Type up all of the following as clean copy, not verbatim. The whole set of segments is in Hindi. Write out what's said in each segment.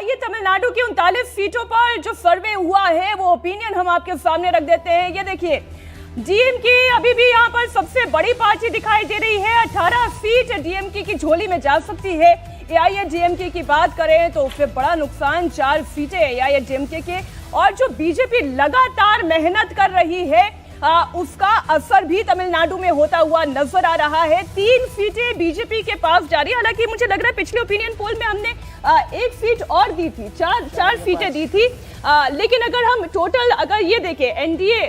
आइए तमिलनाडु की 39 सीटों पर जो सर्वे हुआ है वो ओपिनियन हम आपके सामने रख देते हैं। ये देखिए, डीएमके अभी भी यहाँ पर सबसे बड़ी पार्टी दिखाई दे रही है। 18 सीट डीएमके की झोली में जा सकती है। एआईएडीएमके की बात करें तो उससे बड़ा नुकसान 4 सीटें एआईएडीएमके के, और जो बीजेपी लगातार मेहनत कर रही है उसका असर भी तमिलनाडु में होता हुआ नजर आ रहा है। 3 सीटें बीजेपी के पास जा रही है। हालांकि मुझे लग रहा है पिछले ओपिनियन पोल में हमने 1 सीट और दी थी, 4 सीटें दी थी। लेकिन अगर हम टोटल अगर ये देखें, एनडीए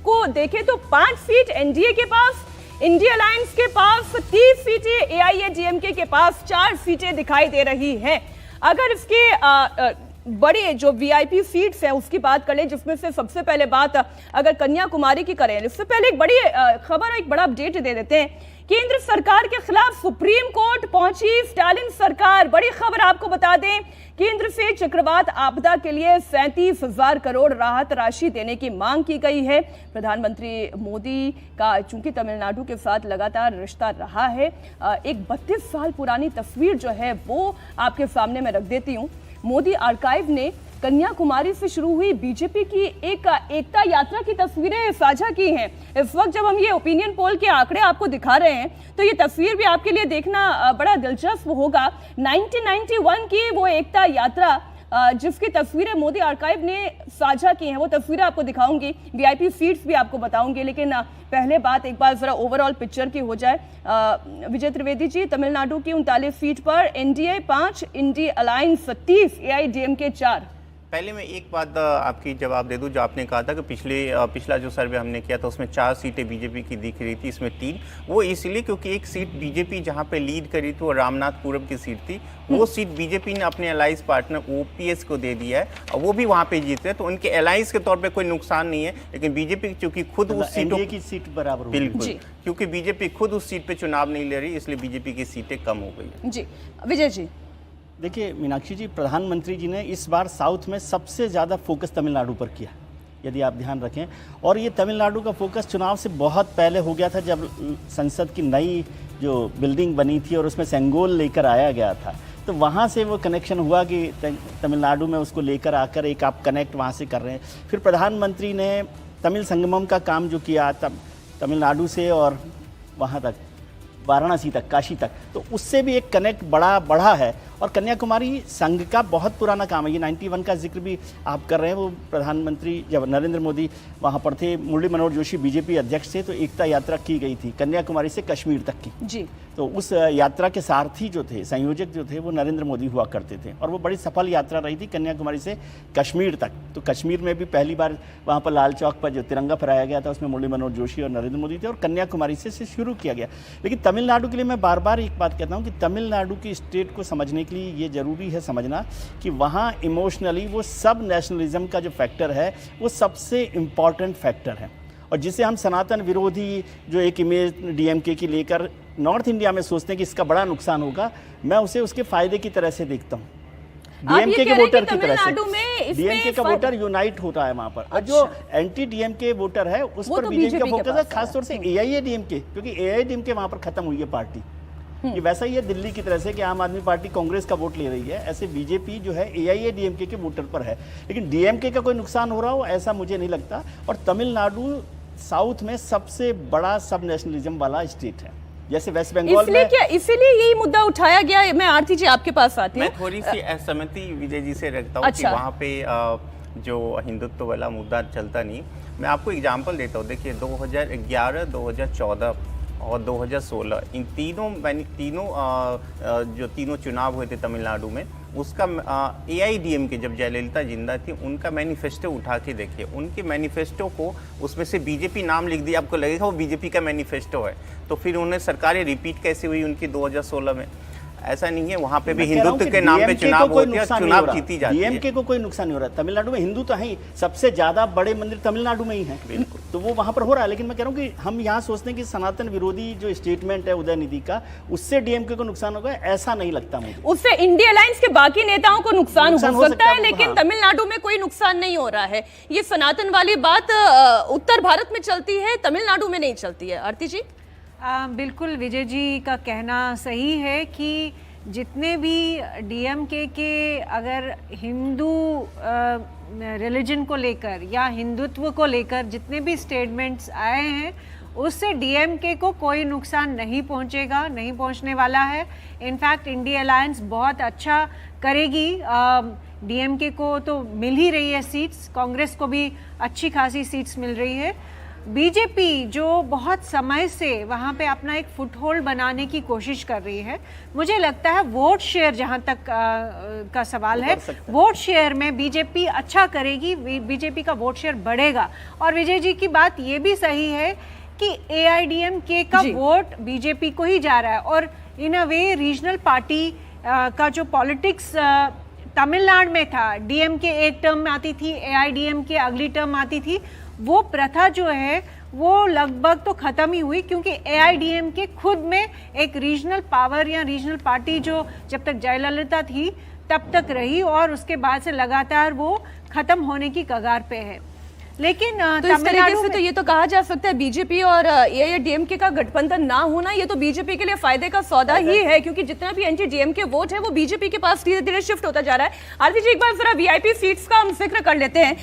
को देखें तो 5 सीट एनडीए के पास, इंडिया अलायंस के पास 30 सीटें, एआईएडीएमके के पास 4 सीटें दिखाई दे रही हैं। अगर इसके बड़े जो वीआईपी सीट्स हैं उसकी बात करें, जिसमें से सबसे पहले बात अगर कन्याकुमारी की करें, इससे पहले एक बड़ी खबर, एक बड़ा अपडेट दे देते हैं। केंद्र सरकार के खिलाफ सुप्रीम कोर्ट पहुंची स्टालिन सरकार। बड़ी खबर आपको बता दें, केंद्र से चक्रवात आपदा के लिए 37,000 करोड़ राहत राशि देने की मांग की गई है। प्रधानमंत्री मोदी का चूंकि तमिलनाडु के साथ लगातार रिश्ता रहा है, एक 32 साल पुरानी तस्वीर जो है वो आपके सामने मैं रख देती हूँ। मोदी आर्काइव ने कन्याकुमारी से शुरू हुई बीजेपी की एक एकता यात्रा की तस्वीरें साझा की हैं। इस वक्त जब हम ये ओपिनियन पोल के आंकड़े आपको दिखा रहे हैं तो ये तस्वीर भी आपके लिए देखना बड़ा दिलचस्प होगा। 1991 की वो एकता यात्रा जिसकी तस्वीरें मोदी आर्काइव ने साझा की हैं, वो तस्वीरें आपको दिखाऊंगी, वीआईपी सीट्स भी आपको बताऊंगी। लेकिन पहले बात एक बार जरा ओवरऑल पिक्चर की हो जाए। विजय त्रिवेदी जी, तमिलनाडु की 39 सीट पर एनडीए 5, इंडिया अलायंस 30, एआईएडीएमके 4। पहले मैं एक बात आपकी जवाब दे दूं, जो आपने कहा था कि पिछला जो सर्वे हमने किया था उसमें 4 सीटें बीजेपी की दिख रही थी, इसमें 3। वो इसलिए क्योंकि एक सीट बीजेपी जहां पे लीड करी थी वो रामनाथपुरम की सीट थी। वो सीट बीजेपी ने अपने अलायंस पार्टनर ओपीएस को दे दिया है और वो भी वहां पे जीते, तो उनके अलायंस के तौर पर कोई नुकसान नहीं है। लेकिन बीजेपी चूंकि खुद उस सीटों की सीट बराबर, बिल्कुल, क्योंकि बीजेपी खुद उस सीट पर चुनाव नहीं ले रही, इसलिए बीजेपी की सीटें कम हो गई। जी विजय जी, देखिए मीनाक्षी जी, प्रधानमंत्री जी ने इस बार साउथ में सबसे ज़्यादा फोकस तमिलनाडु पर किया, यदि आप ध्यान रखें। और ये तमिलनाडु का फोकस चुनाव से बहुत पहले हो गया था, जब संसद की नई जो बिल्डिंग बनी थी और उसमें सेंगोल लेकर आया गया था, तो वहाँ से वो कनेक्शन हुआ कि तमिलनाडु में उसको लेकर आकर एक आप कनेक्ट वहाँ से कर रहे हैं। फिर प्रधानमंत्री ने तमिल संगमम का काम जो किया तमिलनाडु से और वहाँ तक वाराणसी तक, काशी तक, तो उससे भी एक कनेक्ट बढ़ा है। और कन्याकुमारी संघ का बहुत पुराना काम है। ये 91 का जिक्र भी आप कर रहे हैं। वो प्रधानमंत्री जब नरेंद्र मोदी वहाँ पर थे, मुरली मनोहर जोशी बीजेपी अध्यक्ष थे, तो एकता यात्रा की गई थी कन्याकुमारी से कश्मीर तक की जी। तो उस यात्रा के सारथी जो थे, संयोजक जो थे, वो नरेंद्र मोदी हुआ करते थे और वो बड़ी सफल यात्रा रही थी कन्याकुमारी से कश्मीर तक। तो कश्मीर में भी पहली बार वहाँ पर लाल चौक पर जो तिरंगा फहराया गया था उसमें मुरली मनोहर जोशी और नरेंद्र मोदी थे, और कन्याकुमारी से शुरू किया गया। लेकिन तमिलनाडु के लिए मैं बार बार एक बात कहता हूँ कि तमिलनाडु की स्टेट को समझने के लिए ये जरूरी है समझना कि वहाँ इमोशनली वो सब नेशनलिज्म का जो फैक्टर है वो सबसे इम्पॉर्टेंट फैक्टर है। और जिसे हम सनातन विरोधी जो एक इमेज डीएमके की लेकर नॉर्थ इंडिया में सोचते हैं कि इसका बड़ा नुकसान होगा, मैं उसे उसके फायदे की तरह से देखता हूँ, डीएमके के वोटर की तरह से। डीएमके का वोटर यूनाइट होता है वहां पर, और जो एंटी डीएमके वोटर है उस पर बीजेपी का फोकस है, खासतौर से एआईएडीएमके, क्योंकि एआईएडीएमके वहां पर खत्म हुई है पार्टी। ये वैसा ही है दिल्ली की तरह से कि आम आदमी पार्टी कांग्रेस का वोट ले रही है, ऐसे बीजेपी जो है एआईएडीएमके के वोटर पर है। लेकिन डीएमके का कोई नुकसान हो रहा हो ऐसा मुझे नहीं लगता। और तमिलनाडु साउथ में सबसे बड़ा सब नेशनलिज्म वाला स्टेट है, जैसे वेस्ट बंगाल में। इसीलिए यही मुद्दा उठाया गया। मैं आरती जी आपके पास आती हूँ। मैं थोड़ी सी असहमति विजय जी से रखता हूँ कि वहाँ पे जो हिंदुत्व वाला मुद्दा चलता नहीं। मैं आपको एग्जांपल देता हूँ। देखिए 2011, 2014 और 2016 इन तीनों चुनाव हुए थे तमिलनाडु में, उसका एआईएडीएमके जब जयललिता जिंदा थी उनका मैनिफेस्टो उठा के देखिए। उनके मैनिफेस्टो को उसमें से बीजेपी नाम लिख दिया, आपको लगेगा वो बीजेपी का मैनिफेस्टो है। तो फिर उन्हें सरकारें रिपीट कैसे हुई उनकी 2016 में? ऐसा नहीं है, वहाँ पे भी हिंदुत्व के नाम पे चुनाव होते हैं, चुनाव जीती जाती है। डीएमके को कोई नुकसान नहीं हो रहा। तमिलनाडु में हिंदू तो है ही, सबसे ज्यादा बड़े मंदिर तमिलनाडु में ही हैं, तो वो वहाँ पर हो रहा है। लेकिन मैं कह रहा हूँ कि हम यहाँ सोचते हैं कि सनातन विरोधी जो स्टेटमेंट है उदयनिधि का, उससे डीएमके को नुकसान होगा, ऐसा नहीं लगता मुझे। उससे इंडिया अलायंस के बाकी नेताओं को नुकसान हो सकता है, लेकिन तमिलनाडु में कोई नुकसान नहीं हो रहा है। ये सनातन वाली बात उत्तर भारत में चलती है, तमिलनाडु में नहीं चलती है। आरती जी? बिल्कुल विजय जी का कहना सही है कि जितने भी डीएमके के अगर हिंदू रिलीजन को लेकर या हिंदुत्व को लेकर जितने भी स्टेटमेंट्स आए हैं, उससे डीएमके को कोई नुकसान नहीं पहुंचेगा, नहीं पहुंचने वाला है। इनफैक्ट इंडिया अलायंस बहुत अच्छा करेगी। डीएमके को तो मिल ही रही है सीट्स, कांग्रेस को भी अच्छी खासी सीट्स मिल रही है। बीजेपी जो बहुत समय से वहाँ पे अपना एक फुटहोल्ड बनाने की कोशिश कर रही है, मुझे लगता है वोट शेयर जहाँ तक का सवाल है, वोट शेयर में बीजेपी अच्छा करेगी, बीजेपी का वोट शेयर बढ़ेगा। और विजय जी की बात ये भी सही है कि एआईडीएमके का वोट बीजेपी को ही जा रहा है। और इन अ वे रीजनल पार्टी का जो पॉलिटिक्स तमिलनाडु में था, डीएमके एक टर्म में आती थी, एआईडीएमके अगली टर्म आती थी, वो प्रथा जो है वो लगभग तो खत्म ही हुई, क्योंकि एआईडीएमके खुद में एक रीजनल पावर या रीजनल पार्टी जो जब तक जयललिता थी तब तक रही और उसके बाद से लगातार वो खत्म होने की कगार पे है। लेकिन तो इस तरीके से तो ये तो कहा जा सकता है बीजेपी और एआईडीएमके का गठबंधन ना होना ये तो बीजेपी के लिए फायदे का सौदा ही है, क्योंकि जितना भी एंटी डीएमके वोट है वो बीजेपी के पास धीरे धीरे शिफ्ट होता जा रहा है। आरती जी, एक बार जरा वीआईपी सीट्स का हम जिक्र कर लेते हैं।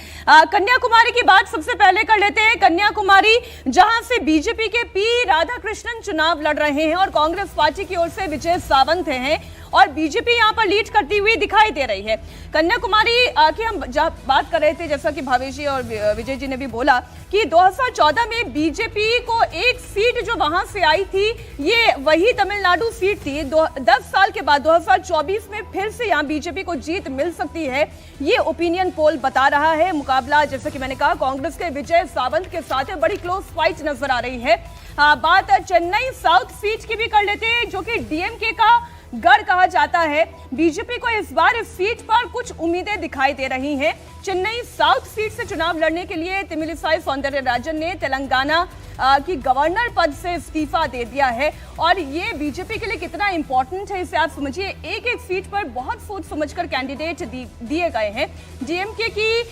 कन्याकुमारी की बात सबसे पहले कर लेते हैं। कन्याकुमारी जहां से बीजेपी के पी राधाकृष्णन चुनाव लड़ रहे हैं और कांग्रेस पार्टी की ओर से विजय सावंत हैं और बीजेपी यहां पर लीड करती हुई दिखाई दे रही है। कन्याकुमारी की हम बात कर रहे थे, जैसा कि भावेश जी और विजय जी ने भी बोला कि 2014 में बीजेपी को एक सीट जो वहां से आई थी ये वही तमिलनाडु सीट थी। 10 साल के बाद 2024 में फिर से यहां बीजेपी को जीत मिल सकती है, ये ओपिनियन पोल बता रहा है। मुकाबला जैसा कि मैंने कहा कांग्रेस के विजय सावंत के साथ है, बड़ी क्लोज फाइट नजर आ रही है। बात चेन्नई साउथ सीट की भी कर लेते हैं जो कि डीएमके का गढ़ कहा जाता है। बीजेपी को इस बार इस सीट पर कुछ उम्मीदें दिखाई दे रही हैं। चेन्नई साउथ सीट से चुनाव लड़ने के लिए तमिलिसाई सौंदरराजन ने तेलंगाना की गवर्नर पद से इस्तीफा दे दिया है और ये बीजेपी के लिए कितना इंपॉर्टेंट है इसे आप समझिए। एक एक सीट पर बहुत सोच समझकर कैंडिडेट दिए गए हैं। डीएमके की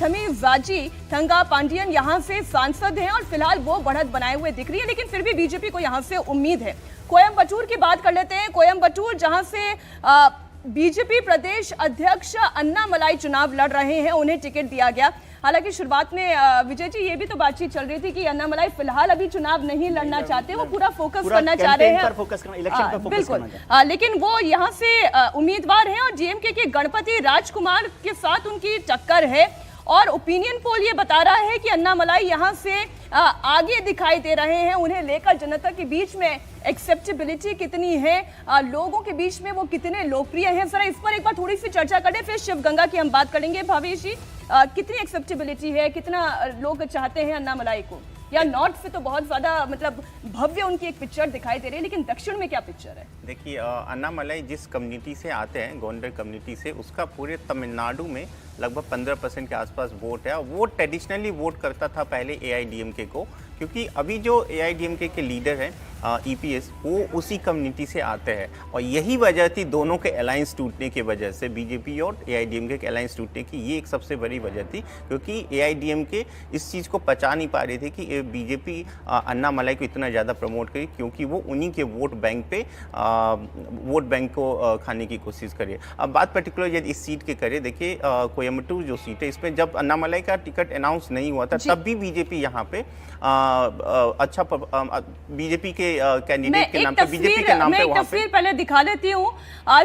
थमीजाजी थंगा पांडियन यहां से सांसद हैं और फिलहाल वो बढ़त बनाए हुए दिख रही है, लेकिन फिर भी बीजेपी को यहां से उम्मीद है। कोयम्बटूर की बात कर लेते हैं। कोयम्बटूर जहां से बीजेपी प्रदेश अध्यक्ष अन्नामलाई चुनाव लड़ रहे हैं, उन्हें टिकट दिया गया। हालांकि शुरुआत में विजय जी ये भी तो बातचीत चल रही थी कि अन्नामलाई फिलहाल अभी चुनाव नहीं लड़ना चाहते, वो पूरा फोकस करना चाह रहे हैं, बिल्कुल, लेकिन वो यहाँ से उम्मीदवार हैं और डीएमके के गणपति राजकुमार के साथ उनकी टक्कर है और ओपिनियन पोल ये बता रहा है कि अन्नामलाई यहाँ से आगे दिखाई दे रहे हैं। उन्हें लेकर जनता के बीच में एक्सेप्टेबिलिटी कितनी है, लोगों के बीच में वो कितने लोकप्रिय हैं, जरा इस पर एक बार थोड़ी सी चर्चा करें, फिर शिवगंगा की हम बात करेंगे। भावेश जी, कितनी एक्सेप्टेबिलिटी है, कितना लोग चाहते हैं अन्नामलाई को? या नॉर्थ से तो बहुत ज्यादा मतलब भव्य उनकी एक पिक्चर दिखाई दे रही है, लेकिन दक्षिण में क्या पिक्चर है? देखिए, अन्नामलाई जिस कम्युनिटी से आते हैं, गोंडर कम्युनिटी से, उसका पूरे तमिलनाडु में लगभग 15% के आसपास वोट है। वो ट्रेडिशनली वोट करता था पहले एआईडीएमके को, क्योंकि अभी जो एआईडीएमके के लीडर हैं ईपीएस, वो उसी कम्युनिटी से आते हैं और यही वजह थी दोनों के अलायंस टूटने की वजह से, बीजेपी और एआईडीएमके के अलायंस टूटने की ये एक सबसे बड़ी वजह थी, क्योंकि एआईडीएमके इस चीज़ को पचा नहीं पा रही थी कि बीजेपी अन्नामलाई को इतना ज़्यादा प्रमोट करी, क्योंकि वो उन्हीं के वोट बैंक को खाने की कोशिश करे। अब बात पर्टिकुलर यदि इस सीट के करें, देखिए कोयम्बटूर जो सीट है, इसमें जब अन्नामलाई का टिकट अनाउंस नहीं हुआ था तब भी बीजेपी यहाँ पे अच्छा बीजेपी के कैंडिडेट के नाम पे, बीजेपी के नाम पे वहां पे तस्वीर पहले दिखा देती हूँ।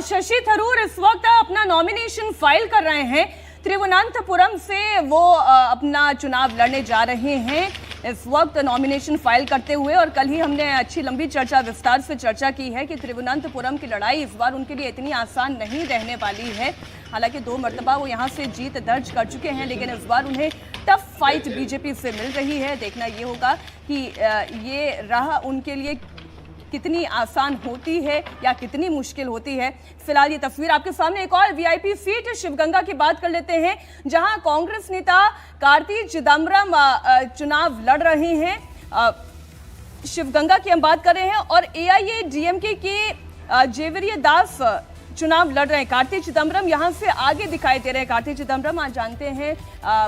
शशि थरूर इस वक्त अपना नॉमिनेशन फाइल कर रहे हैं। त्रिवनंतपुरम से वो अपना चुनाव लड़ने जा रहे हैं इस वक्त नॉमिनेशन फाइल करते हुए, और कल ही हमने अच्छी लंबी चर्चा विस्तार से चर्चा की है कि त्रिवनंतपुरम की लड़ाई इस बार उनके लिए इतनी आसान नहीं रहने वाली है। हालांकि 2 मरतबा वो यहाँ से जीत दर्ज कर चुके हैं, लेकिन इस बार उन्हें टफ फाइट बीजेपी से मिल रही है। देखना ये होगा कि ये राह उनके लिए कितनी आसान होती है या कितनी मुश्किल होती है। फिलहाल ये तस्वीर आपके सामने। एक और वीआईपी सीट शिवगंगा की बात कर लेते हैं, जहां कांग्रेस नेता कार्ति चिदम्बरम चुनाव लड़ रहे हैं। शिवगंगा की हम बात कर रहे हैं और एआईएडीएमके के जेवियर दास चुनाव लड़ रहे हैं। कार्ति चिदम्बरम यहां से आगे दिखाई दे रहे हैं। कार्ति चिदम्बरम आज जानते हैं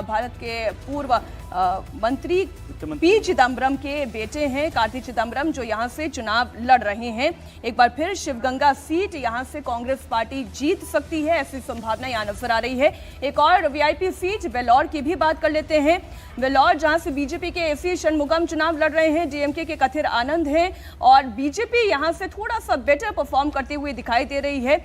भारत के पूर्व मंत्री पी चिदम्बरम के बेटे हैं कार्ति चिदम्बरम, जो यहां से चुनाव लड़ रहे हैं। एक बार फिर शिवगंगा सीट यहां से कांग्रेस पार्टी जीत सकती है, ऐसी संभावना यहां नजर आ रही है। एक और वीआईपी सीट वेल्लोर की भी बात कर लेते हैं। वेल्लोर जहां से बीजेपी के एसी षणमुगम चुनाव लड़ रहे हैं, डीएमके के कथिर आनंद हैं और बीजेपी यहां से थोड़ा सा बेटर परफॉर्म करते हुए दिखाई दे रही है।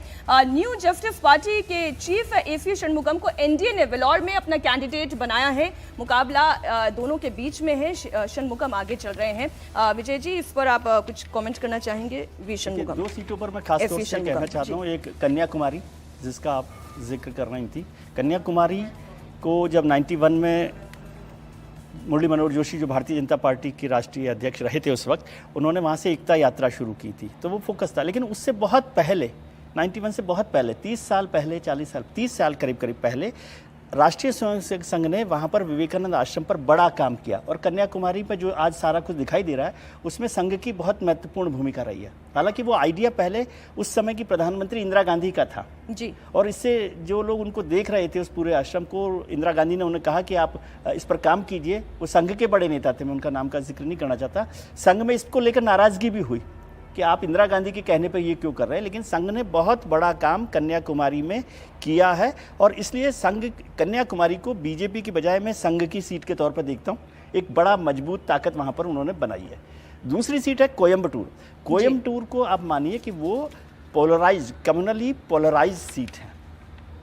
न्यू जस्टिस पार्टी के चीफ एसी षणमुगम को एनडीए ने वेल्लोर में अपना कैंडिडेट बनाया है। मुकाबला दोनों के बीच में है, षणमुगम आगे चल रहे हैं। विजय जी, इस पर आप कुछ कमेंट करना चाहेंगे? वी षणमुगम, दो सीटों पर मैं खास तौर से कहना चाहता हूँ। एक कन्याकुमारी, जिसका आप जिक्र कर रही थी। कन्याकुमारी को जब 91 में मुरली मनोहर जोशी, जो भारतीय जनता पार्टी के राष्ट्रीय अध्यक्ष रहे थे उस वक्त, उन्होंने वहाँ से एकता यात्रा शुरू की थी, तो वो फोकस था। लेकिन उससे बहुत पहले, 91 से बहुत पहले, 30 साल पहले, 40 साल, 30 साल करीब पहले राष्ट्रीय स्वयंसेवक संघ ने वहाँ पर विवेकानंद आश्रम पर बड़ा काम किया। और कन्याकुमारी पर जो आज सारा कुछ दिखाई दे रहा है, उसमें संघ की बहुत महत्वपूर्ण भूमिका रही है। हालांकि वो आइडिया पहले उस समय की प्रधानमंत्री इंदिरा गांधी का था जी, और इससे जो लोग उनको देख रहे थे उस पूरे आश्रम को, इंदिरा गांधी ने उन्हें कहा कि आप इस पर काम कीजिए। वो संघ के बड़े नेता थे, मैं उनका नाम का जिक्र नहीं करना चाहता। संघ में इसको लेकर नाराजगी भी हुई कि आप इंदिरा गांधी के कहने पर ये क्यों कर रहे हैं, लेकिन संघ ने बहुत बड़ा काम कन्याकुमारी में किया है और इसलिए संघ कन्याकुमारी को बीजेपी की बजाय मैं संघ की सीट के तौर पर देखता हूँ। एक बड़ा मजबूत ताकत वहाँ पर उन्होंने बनाई है। दूसरी सीट है कोयम्बटूर। कोयम्बटूर को आप मानिए कि वो पोलराइज, कम्युनली पोलराइज सीट है।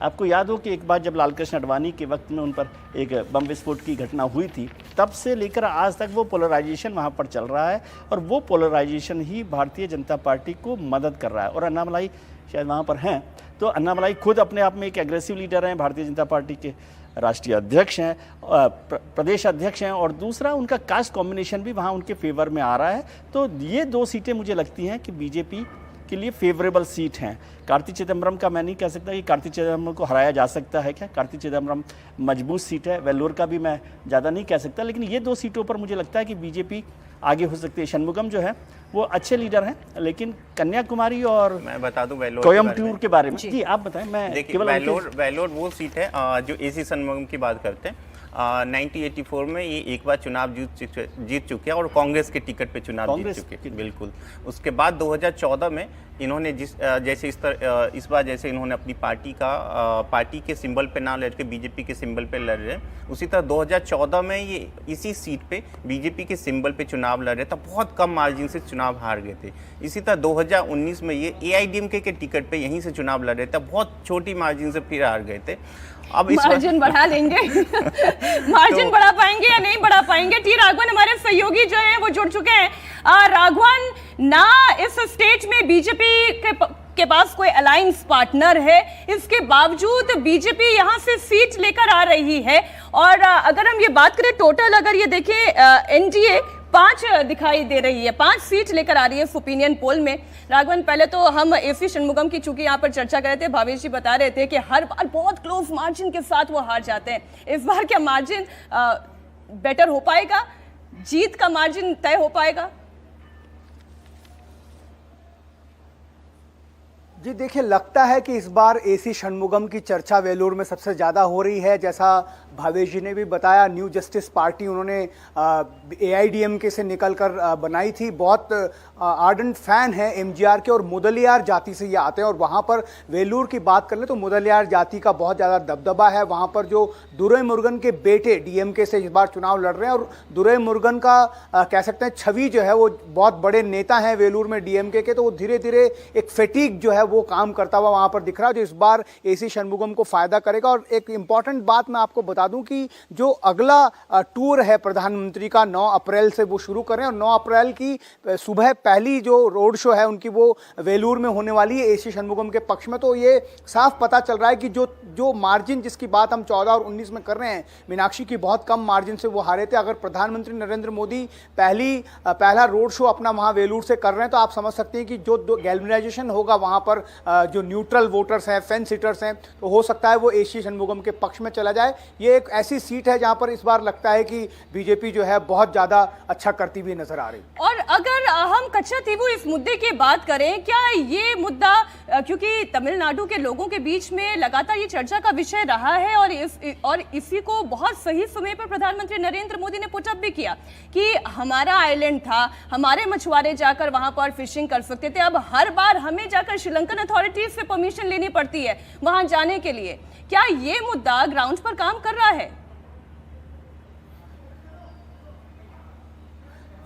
आपको याद हो कि एक बार जब लालकृष्ण आडवाणी के वक्त में उन पर एक बम विस्फोट की घटना हुई थी, तब से लेकर आज तक वो पोलराइजेशन वहाँ पर चल रहा है और वो पोलराइजेशन ही भारतीय जनता पार्टी को मदद कर रहा है। और अन्नामलाई शायद वहाँ पर हैं, तो अन्नामलाई खुद अपने आप में एक एग्रेसिव लीडर हैं, भारतीय जनता पार्टी के राष्ट्रीय अध्यक्ष हैं, प्रदेश अध्यक्ष हैं, और दूसरा उनका कास्ट कॉम्बिनेशन भी वहाँ उनके फेवर में आ रहा है। तो ये दो सीटें मुझे लगती हैं कि बीजेपी के लिए फेवरेबल सीट हैं। कार्ति चिदम्बरम का मैं नहीं कह सकता कि कार्ति चिदम्बरम को हराया जा सकता है क्या, कार्ति चिदम्बरम मजबूत सीट है। वेल्लोर का भी मैं ज़्यादा नहीं कह सकता, लेकिन ये दो सीटों पर मुझे लगता है कि बीजेपी आगे हो सकती है। षणमुगम जो है वो अच्छे लीडर हैं, लेकिन कन्याकुमारी और मैं बता दूं वेल्लोर कोयम्बटूर के बारे में जी आप बताएं। मैं केवल वेल्लोर वो सीट है जो एसी षणमुगम की बात करते हैं। 1984 में ये एक बार चुनाव जीत चुके हैं और कांग्रेस के टिकट पे चुनाव जीत चुके हैं, बिल्कुल। उसके बाद 2014 में इन्होंने जैसे इस बार जैसे इन्होंने अपनी पार्टी के सिंबल पे ना लड़ के बीजेपी के सिंबल पे लड़ रहे हैं, उसी तरह 2014 में ये इसी सीट पे बीजेपी के सिंबल पे चुनाव लड़ रहे थे, बहुत कम मार्जिन से चुनाव हार गए थे। इसी तरह 2019 में ये एआईडीएमके के टिकट पे यहीं से चुनाव लड़ रहे थे, बहुत छोटी मार्जिन से फिर हार गए थे। अब इस मार्जिन बढ़ा लेंगे मार्जिन बढ़ा पाएंगे या नहीं बढ़ा पाएंगे? टी राघवन हमारे सहयोगी जो हैं वो जुड़ चुके हैं। राघवन, ना इस स्टेट में बीजेपी के पास कोई अलायंस पार्टनर है, इसके बावजूद बीजेपी यहां से सीट लेकर आ रही है। और अगर हम ये बात करें टोटल, अगर ये देखें एनडीए 5 दिखाई दे रही है, 5 सीट लेकर आ रही है ओपिनियन पोल में। राघवन, पहले तो हम एसी षणमुगम की चूंकि यहाँ पर चर्चा कर रहे थे, भावेश जी बता रहे थे कि हर बार बहुत क्लोज मार्जिन के साथ वो हार जाते हैं। इस बार क्या मार्जिन बेटर हो पाएगा? जीत का मार्जिन तय हो पाएगा? जी देखिए, लगता है कि इस बार एसी षणमुगम की चर्चा वेल्लोर में सबसे ज़्यादा हो रही है। जैसा भावेश जी ने भी बताया, न्यू जस्टिस पार्टी उन्होंने एआईडीएमके से निकलकर बनाई थी। बहुत आर्डेंट फैन है एमजीआर के और मुदलियार जाति से ये आते हैं। और वहाँ पर वेल्लोर की बात कर लें तो मुदलियार जाति का बहुत ज़्यादा दबदबा है। वहाँ पर जो दुरईमुरुगन के बेटे डीएमके से इस बार चुनाव लड़ रहे हैं और दुरईमुरुगन का कह सकते हैं छवि जो है वो बहुत बड़े नेता हैं वेल्लोर में डीएमके के, तो वो धीरे धीरे एक फेटिक जो है वो काम करता हुआ वहाँ पर दिख रहा है, जो इस बार एसी षणमुगम को फायदा करेगा। और एक इंपॉर्टेंट बात मैं आपको बता दूं कि जो अगला टूर है प्रधानमंत्री का 9 अप्रैल से वो शुरू करें और 9 अप्रैल की सुबह पहली जो रोड शो है उनकी वो वेल्लोर में होने वाली है एसी षणमुगम के पक्ष में। तो ये साफ पता चल रहा है कि जो मार्जिन जिसकी बात हम 14 और 19 में कर रहे हैं, मीनाक्षी की बहुत कम मार्जिन से वो हारे थे। अगर प्रधानमंत्री नरेंद्र मोदी पहला रोड शो अपना वहाँ वेल्लोर से कर रहे हैं तो आप समझ सकते हैं कि जो गैल्वनाइजेशन होगा वहाँ पर जो न्यूट्रल वोटर्स हैं, फेंस सीटर्स हैं, तो हो सकता है वो एसी षणमुगम के पक्ष में चला जाए। ये एक ऐसी सीट है जहां पर इस बार लगता है कि बीजेपी जो है बहुत ज्यादा अच्छा करती हुई नजर आ रही। और अगर हम कच्छातीवू इस मुद्दे की बात करें, क्या ये मुद्दा, क्योंकि तमिलनाडु के लोगों के बीच में लगातार ये चर्चा का विषय रहा है और इसी को बहुत सही समय पर प्रधानमंत्री नरेंद्र मोदी ने पुटअप भी किया कि हमारा आइलैंड था, हमारे मछुआरे जाकर वहां पर फिशिंग कर सकते थे, अब हर बार हमें जाकर श्रीलंकन अथॉरिटीज से परमिशन लेनी पड़ती है वहां जाने के लिए। क्या ये मुद्दा ग्राउंड पर काम कर रहा है?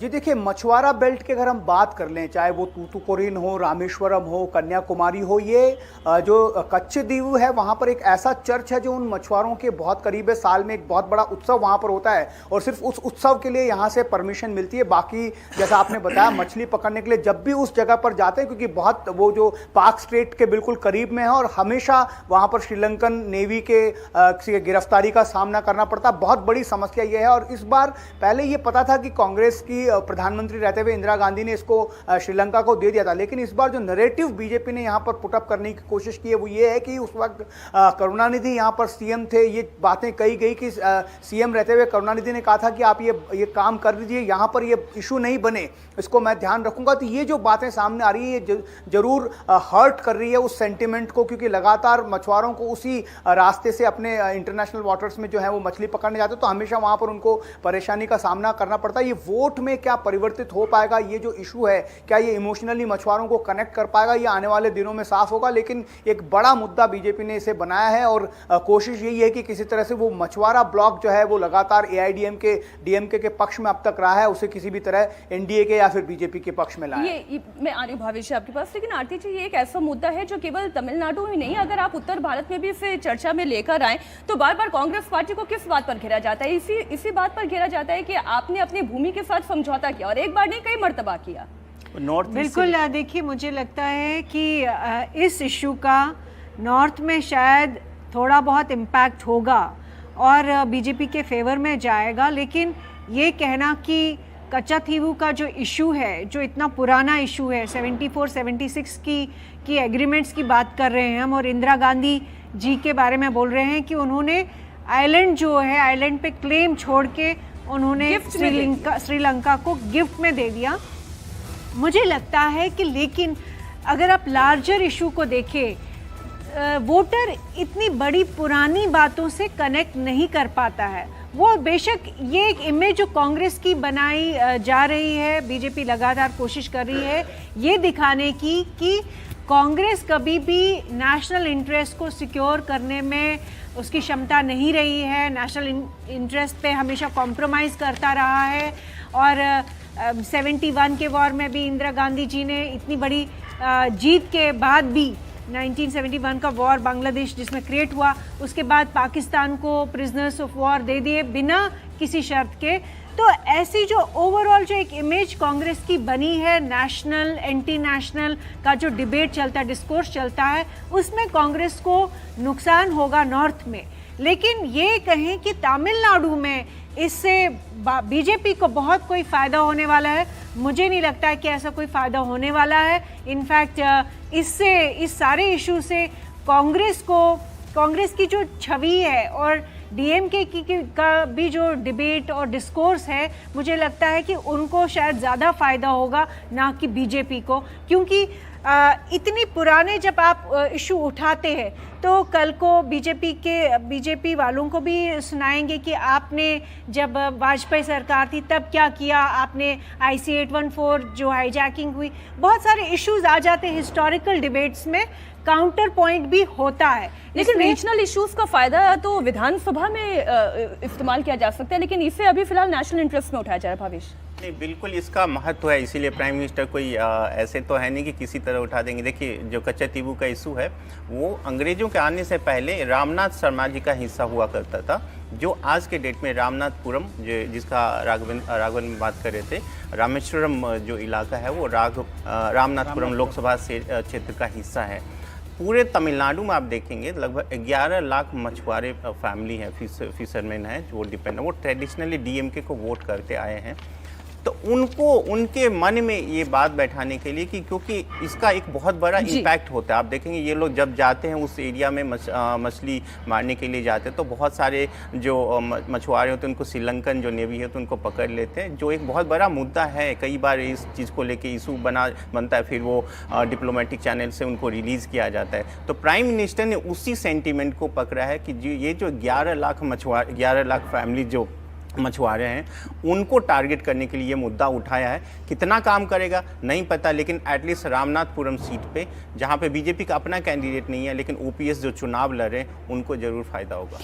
जी देखिए, मछुआरा बेल्ट की अगर हम बात कर लें, चाहे वो तूतुकुड़ीन हो, रामेश्वरम हो, कन्याकुमारी हो, ये जो कच्छदीव है वहाँ पर एक ऐसा चर्च है जो उन मछुआरों के बहुत करीब है। साल में एक बहुत बड़ा उत्सव वहाँ पर होता है और सिर्फ उस उत्सव के लिए यहाँ से परमिशन मिलती है। बाकी जैसा आपने बताया, मछली पकड़ने के लिए जब भी उस जगह पर जाते हैं, क्योंकि बहुत वो जो पाक स्ट्रेट के बिल्कुल करीब में है और हमेशा वहाँ पर श्रीलंकन नेवी के गिरफ्तारी का सामना करना पड़ता। बहुत बड़ी समस्या ये है। और इस बार पहले ये पता था कि कांग्रेस की प्रधानमंत्री रहते हुए इंदिरा गांधी ने इसको श्रीलंका को दे दिया था, लेकिन इस बार जो नैरेटिव बीजेपी ने यहां पर पुटअप करने की कोशिश की है वो ये है कि उस वक्त करुणानिधि यहां पर सीएम थे। ये बातें कही गई कि सीएम रहते हुए करुणानिधि ने कहा था कि आप ये काम कर दीजिए, यहां पर ये इशू नहीं बने, इसको मैं ध्यान रखूंगा। तो ये जो बातें सामने आ रही है ये जरूर हर्ट कर रही है उस सेंटिमेंट को, क्योंकि लगातार मछुआरों को उसी रास्ते से अपने इंटरनेशनल वाटर्स में जो है वो मछली पकड़ने जाते, तो हमेशा वहां पर उनको परेशानी का सामना करना पड़ता है। ये वोट में क्या परिवर्तित हो पाएगा, ये जो इशू है क्या ये इमोशनली मछुआरों को कनेक्ट कर पाएगा, ये आने वाले दिनों में साफ होगा। लेकिन एक बड़ा मुद्दा बीजेपी ने इसे बनाया है और कोशिश यही है कि किसी तरह से वो मछुआरा ब्लॉक जो है वो लगातार एआईडीएमके डीएमके के पक्ष में अब तक रहा है, उसे किसी भी तरह एनडीए के या फिर बीजेपी के पक्ष में लाए। ये मैं आ रही हूं भावेश आपके पास, लेकिन आरती जी ये एक ऐसा मुद्दा है जो केवल तमिलनाडु में नहीं, अगर आप उत्तर भारत में भी इसे चर्चा में लेकर आए तो बार बार कांग्रेस पार्टी को किस बात पर घेरा जाता है? इसी बात पर घेरा जाता है कि आपने अपनी भूमि के साथ समझौता किया और एक बार नहीं कई मर्तबा किया। बिल्कुल, देखिए मुझे लगता है कि इस इशू का नॉर्थ में शायद थोड़ा बहुत इम्पैक्ट होगा और बीजेपी के फेवर में जाएगा, लेकिन ये कहना कि कच्छातीवू का जो इशू है, जो इतना पुराना इशू है, 74-76 की एग्रीमेंट्स की बात कर रहे हैं हम, और इंदिरा गांधी जी के बारे में बोल रहे हैं कि उन्होंने आइलैंड जो है, आइलैंड पे क्लेम छोड़ के उन्होंने श्रीलंका को गिफ्ट में दे दिया। मुझे लगता है कि लेकिन अगर आप लार्जर इशू को देखें, वोटर इतनी बड़ी पुरानी बातों से कनेक्ट नहीं कर पाता है। वो बेशक ये एक इमेज जो कांग्रेस की बनाई जा रही है, बीजेपी लगातार कोशिश कर रही है ये दिखाने की कि कांग्रेस कभी भी नेशनल इंटरेस्ट को सिक्योर करने में उसकी क्षमता नहीं रही है, नेशनल इंटरेस्ट पे हमेशा कॉम्प्रोमाइज़ करता रहा है। और 71 के वॉर में भी इंदिरा गांधी जी ने इतनी बड़ी जीत के बाद भी 1971 का वॉर बांग्लादेश जिसमें क्रिएट हुआ, उसके बाद पाकिस्तान को प्रिजनर्स ऑफ वॉर दे दिए बिना किसी शर्त के। तो ऐसी जो ओवरऑल जो एक इमेज कांग्रेस की बनी है, नेशनल एंटी नेशनल का जो डिबेट चलता है, डिस्कोर्स चलता है, उसमें कांग्रेस को नुकसान होगा नॉर्थ में। लेकिन ये कहें कि तमिलनाडु में इससे बीजेपी को बहुत कोई फ़ायदा होने वाला है, मुझे नहीं लगता है कि ऐसा कोई फ़ायदा होने वाला है। इनफैक्ट इससे, इस सारे इशू से कांग्रेस की जो छवि है और डीएमके का भी जो डिबेट और डिस्कोर्स है, मुझे लगता है कि उनको शायद ज़्यादा फ़ायदा होगा ना कि बीजेपी को, क्योंकि इतनी पुराने जब आप इशू उठाते हैं तो कल को बीजेपी वालों को भी सुनाएंगे कि आपने जब वाजपेयी सरकार थी तब क्या किया, आपने IC 814 जो हाईजैकिंग हुई, बहुत सारे इश्यूज आ जाते हैं हिस्टोरिकल डिबेट्स में, काउंटर पॉइंट भी होता है। लेकिन रीजनल इश्यूज का फायदा तो विधानसभा में इस्तेमाल किया जा सकता है, लेकिन इसे अभी फिलहाल नेशनल इंटरेस्ट में उठाया जा रहा है। भावेश, नहीं, बिल्कुल इसका महत्व है, इसीलिए प्राइम मिनिस्टर कोई ऐसे तो है नहीं कि किसी तरह उठा देंगे। देखिए, जो कच्छातीवू का इशू है वो अंग्रेजों के आने से पहले रामनाथ शर्मा जी का हिस्सा हुआ करता था, जो आज के डेट में रामनाथपुरम, जिसका राघवन में बात कर रहे थे, रामेश्वरम जो इलाका है वो रामनाथपुरम लोकसभा क्षेत्र का हिस्सा है। पूरे तमिलनाडु में आप देखेंगे लगभग 11 लाख मछुआरे फैमिली हैं, फिशरमैन हैं, जो डिपेंड है, वो ट्रेडिशनली डीएमके को वोट करते आए हैं। तो उनको उनके मन में ये बात बैठाने के लिए कि क्योंकि इसका एक बहुत बड़ा इम्पैक्ट होता है। आप देखेंगे ये लोग जब जाते हैं उस एरिया में मछली मारने के लिए जाते हैं तो बहुत सारे जो मछुआरे होते हैं उनको श्रीलंकन जो नेवी है तो उनको पकड़ लेते हैं, जो एक बहुत बड़ा मुद्दा है। कई बार इस चीज़ को लेके इशू बनता है, फिर वो डिप्लोमेटिक चैनल से उनको रिलीज़ किया जाता है। तो प्राइम मिनिस्टर ने उसी सेंटीमेंट को पकड़ा है कि ये जो 11 लाख फैमिली जो मछुआरे हैं उनको टारगेट करने के लिए ये मुद्दा उठाया है। कितना काम करेगा नहीं पता, लेकिन एटलीस्ट रामनाथपुरम सीट पे जहाँ पे बीजेपी का अपना कैंडिडेट नहीं है लेकिन ओपीएस जो चुनाव लड़ रहे हैं उनको जरूर फायदा होगा।